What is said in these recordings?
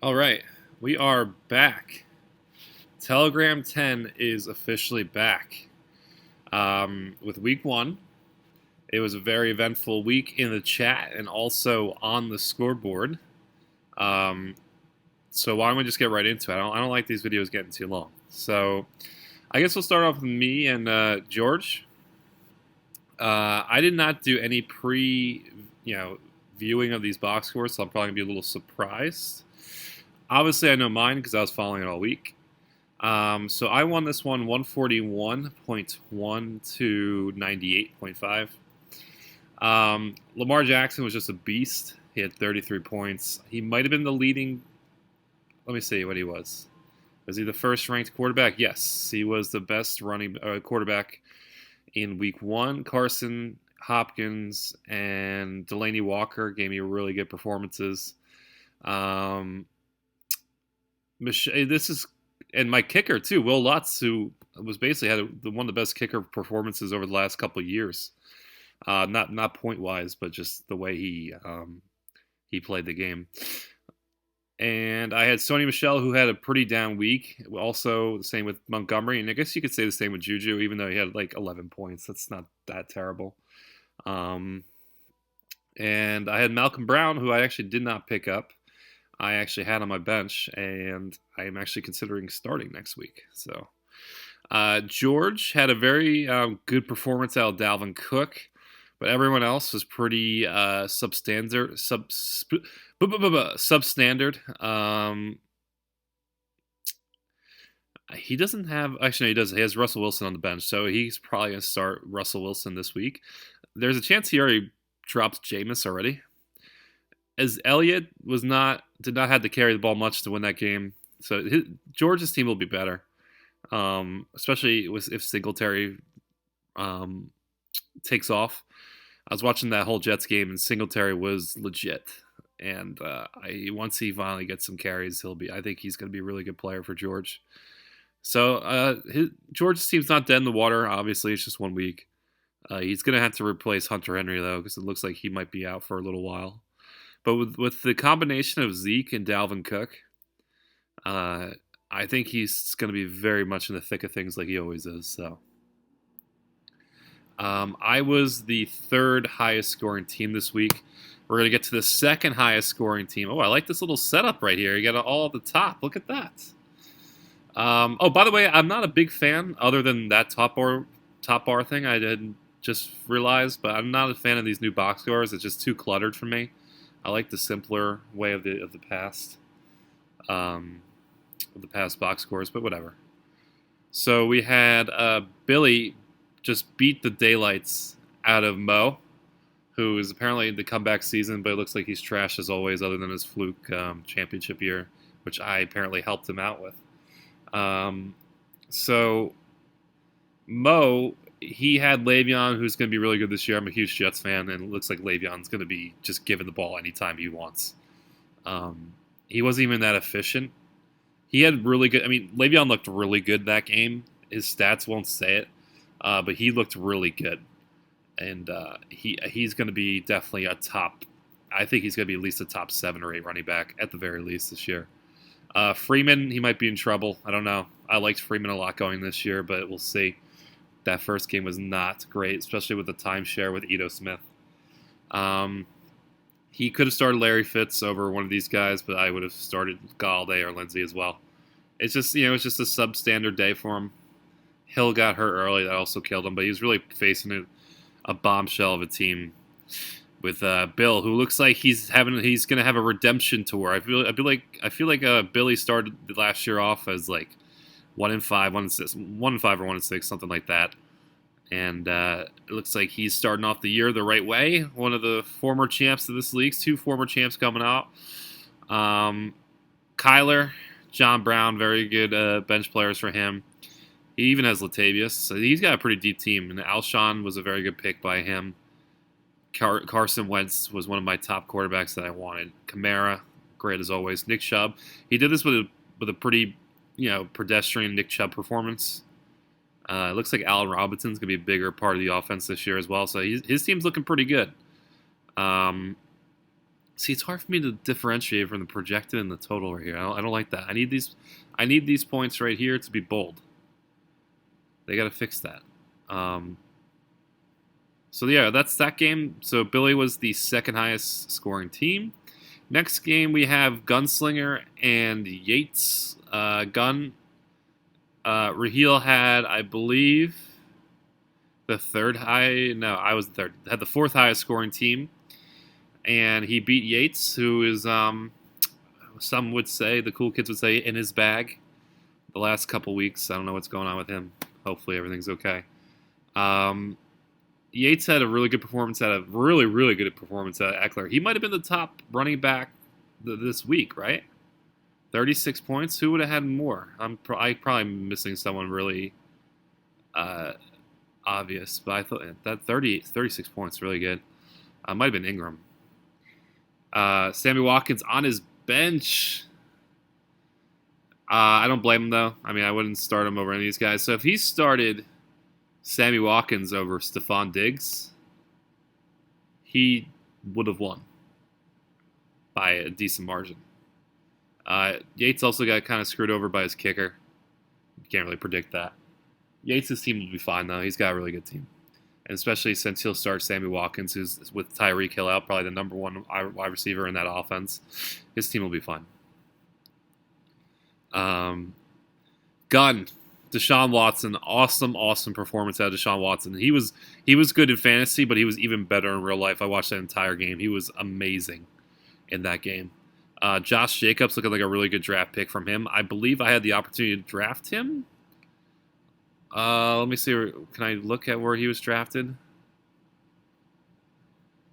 All right, we are back. Telegram 10 is officially back. With week one, it was a very eventful week in the chat and also on the scoreboard. Um, so why don't we just get right into it? I don't like these videos getting too long. So I guess we'll start off with me and George. I did not do any you know, viewing of these box scores, so I'm probably gonna be a little surprised. Obviously, I know mine because I was following it all week. So I won this one 141.1 to 98.5. Lamar Jackson was just a beast. He had 33 points. He might have been the leading. Let me see what he was. Was he the first ranked quarterback? Yes, he was the best running quarterback in week one. Carson, Hopkins, and Delaney Walker gave me really good performances. Um, this is and my kicker too, Will Lutz, who was basically had one of the best kicker performances over the last couple of years. Not point wise, but just the way he played the game. And I had Sony Michelle, who had a pretty down week. Also, the same with Montgomery, and I guess you could say the same with Juju, even though he had like 11 points. That's not that terrible. Um, and I had Malcolm Brown, who I actually did not pick up. I actually had on my bench, and I am actually considering starting next week. So George had a very good performance out of Dalvin Cook, but everyone else was pretty substandard. He doesn't have actually no, he does. He has Russell Wilson on the bench, so he's probably gonna start Russell Wilson this week. There's a chance he already dropped Jameis already, as Elliott did not have to carry the ball much to win that game. So George's team will be better, especially if Singletary um, takes off. I was watching that whole Jets game, and Singletary was legit. And once he finally gets some carries, I think he's going to be a really good player for George. So George's team's not dead in the water. Obviously, it's just 1 week. He's going to have to replace Hunter Henry though, because it looks like he might be out for a little while. But with the combination of Zeke and Dalvin Cook, uh, I think he's going to be very much in the thick of things like he always is. So I was the third highest scoring team this week. We're going to get to the second highest scoring team. Oh, I like this little setup right here. You got it all at the top. Look at that. Oh, by the way, I'm not a big fan, other than that top bar thing. I did just realize, but I'm not a fan of these new box scores. It's just too cluttered for me. I like the simpler way of the past, um, of the past box scores, but whatever. So we had Billy just beat the daylights out of Mo, who is apparently in the comeback season, but it looks like he's trash as always, other than his fluke championship year, which I apparently helped him out with. Um, so Mo, he had Le'Veon, who's going to be really good this year. I'm a huge Jets fan, and it looks like Le'Veon's going to be just given the ball anytime he wants. Um, he wasn't even that efficient. He had really good. I mean, Le'Veon looked really good that game. His stats won't say it, but he looked really good, and he's going to be definitely a top. I think he's going to be at least a top 7 or 8 running back at the very least this year. Freeman, he might be in trouble. I don't know. I liked Freeman a lot going this year, but we'll see. That first game was not great, especially with the timeshare with Ito Smith. Um, he could have started Larry Fitz over one of these guys, but I would have started Galladay or Lindsey as well. It's just it's just a substandard day for him. Hill got hurt early, that also killed him, but he's really facing a bombshell of a team with Bill, who looks like he's going to have a redemption tour. I feel like Billy started last year off as like 1-5, 1-6, 1-5 or 1-6, something like that. And it looks like he's starting off the year the right way. One of the former champs of this league, 2 former champs coming out. Kyler, John Brown, very good bench players for him. He even has Latavius, so he's got a pretty deep team. And Alshon was a very good pick by him. Carson Wentz was one of my top quarterbacks that I wanted. Kamara, great as always. Nick Chubb, he did this with a pretty pedestrian Nick Chubb performance. It looks like Allen Robinson's going to be a bigger part of the offense this year as well. So his team's looking pretty good. Um, See, it's hard for me to differentiate from the projected and the total right here. I don't like that. I need these. I need these points right here to be bold. They got to fix that. So yeah, that's that game. So Billy was the second highest scoring team. Next game we have Gunslinger and Yates. Raheel had, I believe, the third high. No, I was the third. Had the fourth highest scoring team, and he beat Yates, who is some would say, the cool kids would say, in his bag. The last couple weeks, I don't know what's going on with him. Hopefully everything's okay. Yates had a really good performance out of really good performance out of Eckler. He might have been the top running back this week, right? 36 points. Who would have had more? I'm probably missing someone really obvious, but I thought that 36 points really good. Might have been Ingram. Sammy Watkins on his bench. I don't blame him though. I mean, I wouldn't start him over any of these guys. So if he started Sammy Watkins over Stephon Diggs, he would have won by a decent margin. Yates also got kind of screwed over by his kicker. You can't really predict that. Yates' team will be fine, though. He's got a really good team. And especially since he'll start Sammy Watkins, who's with Tyreek Hill out, probably the number one wide receiver in that offense. His team will be fine. Gun. Deshaun Watson, awesome performance out of Deshaun Watson. He was good in fantasy, but he was even better in real life. I watched that entire game. He was amazing in that game. Josh Jacobs looking like a really good draft pick from him. I believe I had the opportunity to draft him. Let me see. Can I look at where he was drafted?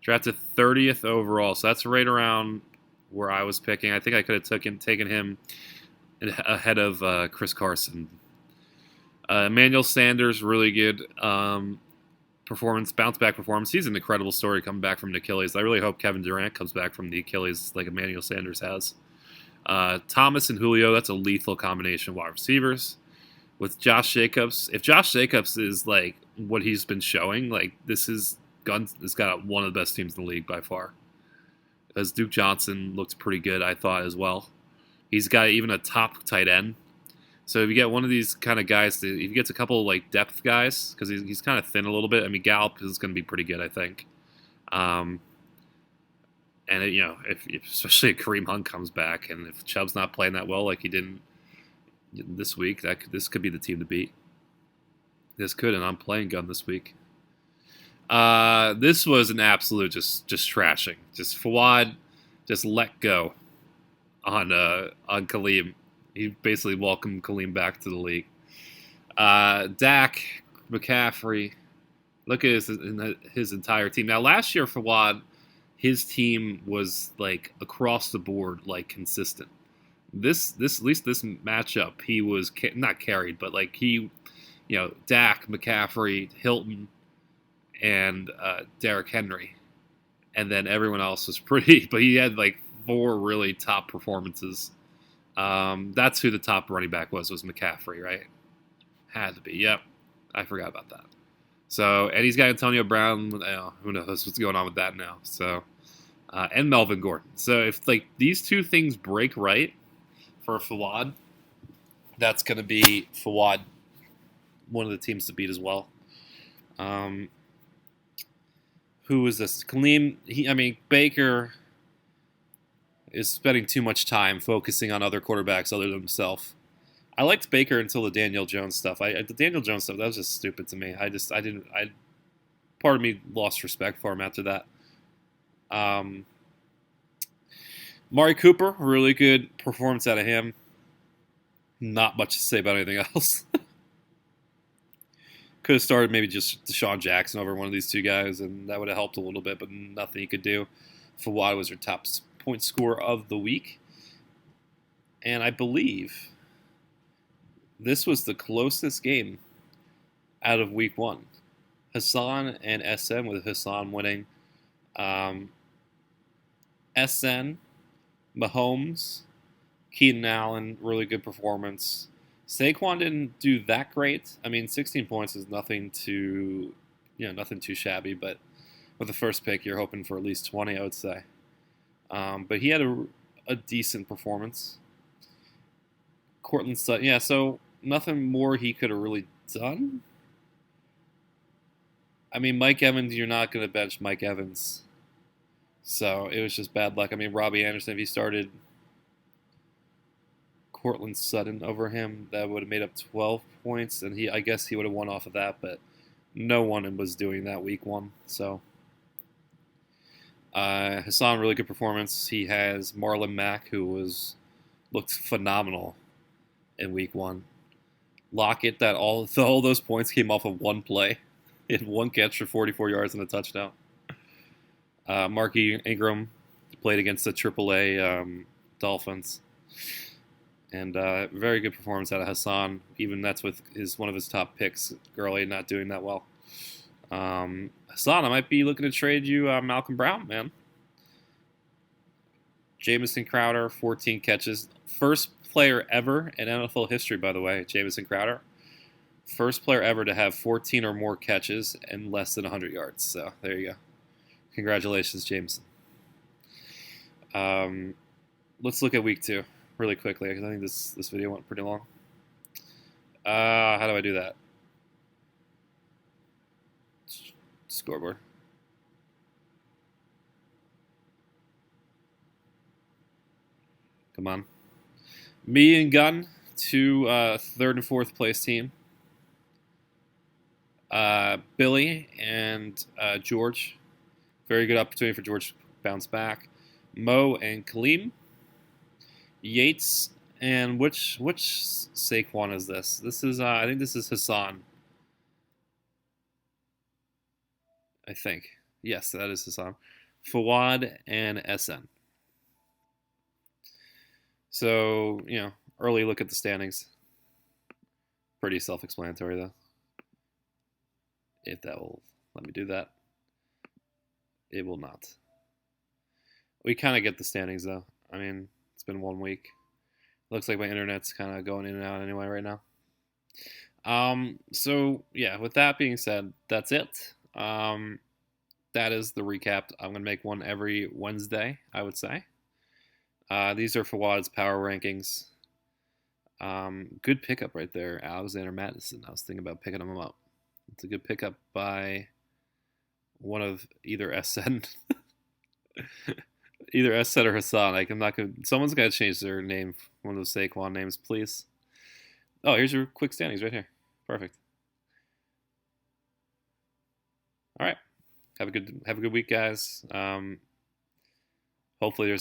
Drafted 30th overall, so that's right around where I was picking. I think I could have taken him ahead of Chris Carson. Emmanuel Sanders, really good performance, bounce back performance. He's an incredible story coming back from the Achilles. I really hope Kevin Durant comes back from the Achilles like Emmanuel Sanders has. Thomas and Julio, that's a lethal combination of wide receivers. With Josh Jacobs, if Josh Jacobs is like what he's been showing, like this is Guns has got one of the best teams in the league by far. As Duke Johnson looked pretty good, I thought as well. He's got even a top tight end. So if you get one of these kind of guys, if he gets a couple of like depth guys, because he's kind of thin a little bit. I mean, Gallup is going to be pretty good, I think. And if especially if Kareem Hunt comes back, and if Chubb's not playing that well like he didn't this week, this could be the team to beat. This could, and I'm playing Gun this week. This was an absolute just trashing. Just Fawad just let go on Khalil. He basically welcomed Khalil back to the league. Dak, McCaffrey, look at his entire team. Now, last year, Fawad, his team was like across the board, like consistent. This at least this matchup, he was not carried, but like Dak, McCaffrey, Hilton, and Derrick Henry, and then everyone else was pretty. But he had like 4 really top performances. That's who the top running back was McCaffrey, right? Had to be. Yep. I forgot about that. So, and he's got Antonio Brown. Who knows what's going on with that now. So, and Melvin Gordon. So if like these two things break right for Fawad, that's going to be Fawad, one of the teams to beat as well. Who is this? Khalil, Baker is spending too much time focusing on other quarterbacks other than himself. I liked Baker until the Daniel Jones stuff. The Daniel Jones stuff, that was just stupid to me. Part of me lost respect for him after that. Mari Cooper, really good performance out of him. Not much to say about anything else. Could have started maybe just Deshaun Jackson over one of these two guys, and that would have helped a little bit, but nothing he could do. Fawad was her top point scorer of the week. And I believe this was the closest game out of week 1. Hassan and SN, with Hassan winning. SN, Mahomes, Keenan Allen, really good performance. Saquon didn't do that great. 16 points is nothing too shabby, but with the first pick, you're hoping for at least 20, I would say. But he had a decent performance. Cortland Sutton, yeah, so nothing more he could have really done. I mean, Mike Evans, you're not going to bench Mike Evans. So it was just bad luck. I mean, Robbie Anderson, if he started Cortland Sutton over him, that would have made up 12 points, and I guess he would have won off of that, but no one was doing that week one. So Hassan, really good performance. He has Marlon Mack, who looked phenomenal in week one. Lockett, that all those points came off of one play. He had one catch for 44 yards and a touchdown. Marky Ingram played against the AAA Dolphins, and very good performance out of Hassan. Even that's with one of his top picks, Gurley, not doing that well. Hassan, I might be looking to trade you Malcolm Brown, man. Jamison Crowder, 14 catches. First player ever in NFL history, by the way, Jamison Crowder. First player ever to have 14 or more catches and less than 100 yards. So there you go. Congratulations, Jameson. Let's look at week 2 really quickly because I think this video went pretty long. How do I do that? Scoreboard. Come on. Me and Gunn, 2 third and fourth place team. Billy and George. Very good opportunity for George to bounce back. Mo and Kaleem. Yates and which Saquon is this? This is I think this is Hassan. I think. Yes, that is Hassan. Fawad and SN. So, early look at the standings. Pretty self-explanatory though. If that will let me do that. It will not. We kind of get the standings though. I mean, it's been 1 week. Looks like my internet's kind of going in and out anyway right now. So yeah, with that being said, that's it. That is the recap. I'm gonna make one every Wednesday, I would say. These are Fawad's power rankings. Good pickup right there, Alexander Madison. I was thinking about picking him up. It's a good pickup by one of either SN, either SN or Hassan. I'm not gonna. Someone's got to change their name. One of those Saquon names, please. Oh, here's your quick standings right here. Perfect. All right. Have a good week, guys. Hopefully there's